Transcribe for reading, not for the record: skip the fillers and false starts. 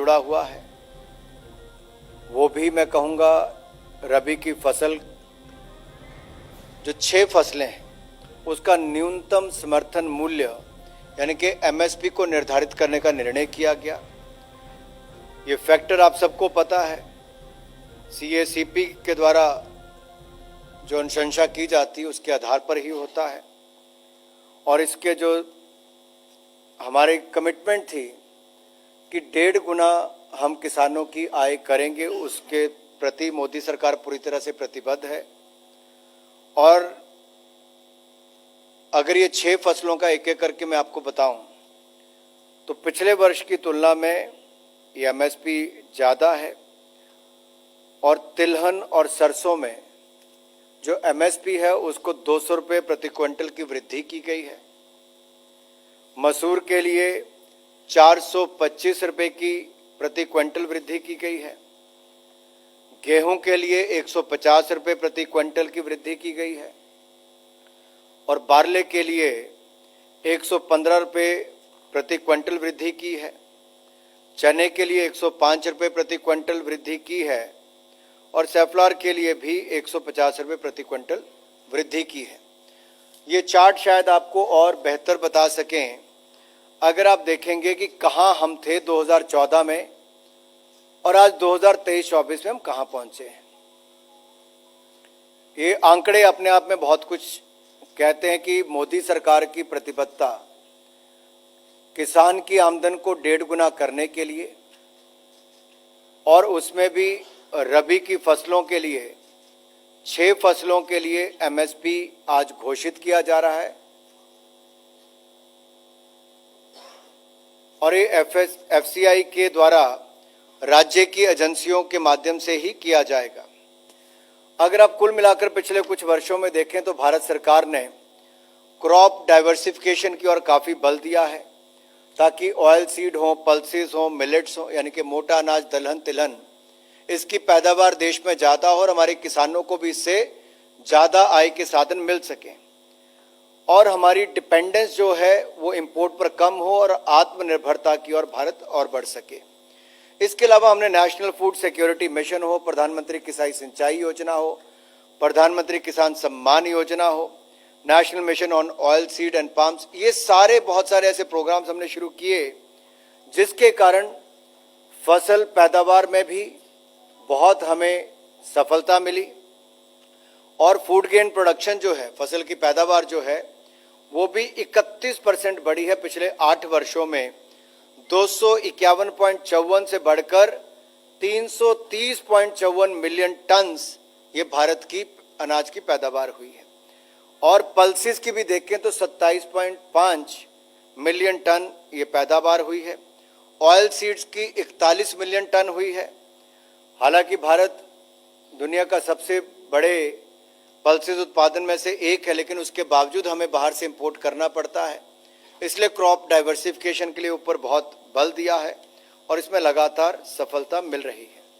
जुड़ा हुआ है, वो भी मैं कहूँगा रबी की फसल, जो 6 फसलें हैं उसका न्यूनतम समर्थन मूल्य यानी कि एमएसपी को निर्धारित करने का निर्णय किया गया। ये फैक्टर आप सबको पता है, सीएसीपी के द्वारा जो अनुशंसा की जाती है उसके आधार पर ही होता है। और इसके जो हमारी कमिटमेंट थी कि 1.5 गुना हम किसानों की आय करेंगे, उसके प्रति मोदी सरकार पूरी तरह से प्रतिबद्ध है। और अगर ये 6 फसलों का एक एक करके मैं आपको बताऊं तो पिछले वर्ष की तुलना में ये एमएसपी ज़्यादा है। और तिलहन और सरसों में जो एमएसपी है उसको 200 रुपये प्रति क्विंटल की वृद्धि की गई है। मसूर के लिए 425 रुपये की प्रति क्विंटल वृद्धि की गई है। गेहूं के लिए 150 रुपये प्रति क्विंटल की वृद्धि की गई है। और बारले के लिए 115 रुपये प्रति क्विंटल वृद्धि की है। चने के लिए 105 रुपये प्रति क्विंटल वृद्धि की है। और सेफ्लॉर के लिए भी 150 रुपये प्रति क्विंटल वृद्धि की है। ये चार्ट शायद आपको और बेहतर बता सकें अगर आप देखेंगे कि कहाँ हम थे 2014 में और आज 2023-24 में हम कहाँ पहुँचे हैं। ये आंकड़े अपने आप में बहुत कुछ कहते हैं कि मोदी सरकार की प्रतिबद्धता किसान की आमदन को 1.5 गुना करने के लिए और उसमें भी रबी की फसलों के लिए 6 फसलों के लिए एमएसपी आज घोषित किया जा रहा है। और ये एफसीआई के द्वारा राज्य की एजेंसियों के माध्यम से ही किया जाएगा। अगर आप कुल मिलाकर पिछले कुछ वर्षों में देखें तो भारत सरकार ने क्रॉप डाइवर्सिफिकेशन की ओर काफ़ी बल दिया है ताकि ऑयल सीड हो, पल्सेस हो, मिलेट्स हो यानी कि मोटा अनाज, दलहन, तिलहन, इसकी पैदावार देश में ज़्यादा हो और हमारे किसानों को भी इससे ज़्यादा आय के साधन मिल सकें और हमारी डिपेंडेंस जो है वो इंपोर्ट पर कम हो और आत्मनिर्भरता की ओर भारत और बढ़ सके। इसके अलावा हमने नेशनल फूड सिक्योरिटी मिशन हो, प्रधानमंत्री किसान सिंचाई योजना हो, प्रधानमंत्री किसान सम्मान योजना हो, national mission on oil seed and palms, ये सारे बहुत सारे ऐसे प्रोग्राम्स हमने शुरू किए जिसके कारण फसल पैदावार में भी बहुत हमें सफलता मिली। और फूड ग्रेन प्रोडक्शन जो है, फसल की पैदावार जो है वो भी 31% बढ़ी है पिछले 8 वर्षों में। 251.54 से बढ़कर 330.54 मिलियन टन्स ये भारत की अनाज की पैदावार हुई है। और पल्सेस की भी देखें तो 27.5 मिलियन टन ये पैदावार हुई है। ऑयल सीड्स की 41 मिलियन टन हुई है। हालांकि भारत दुनिया का सबसे बड़े पल्सेस उत्पादन में से एक है, लेकिन उसके बावजूद हमें बाहर से इंपोर्ट करना पड़ता है। इसलिए क्रॉप डाइवर्सिफिकेशन के लिए ऊपर बहुत बल दिया है और इसमें लगातार सफलता मिल रही है।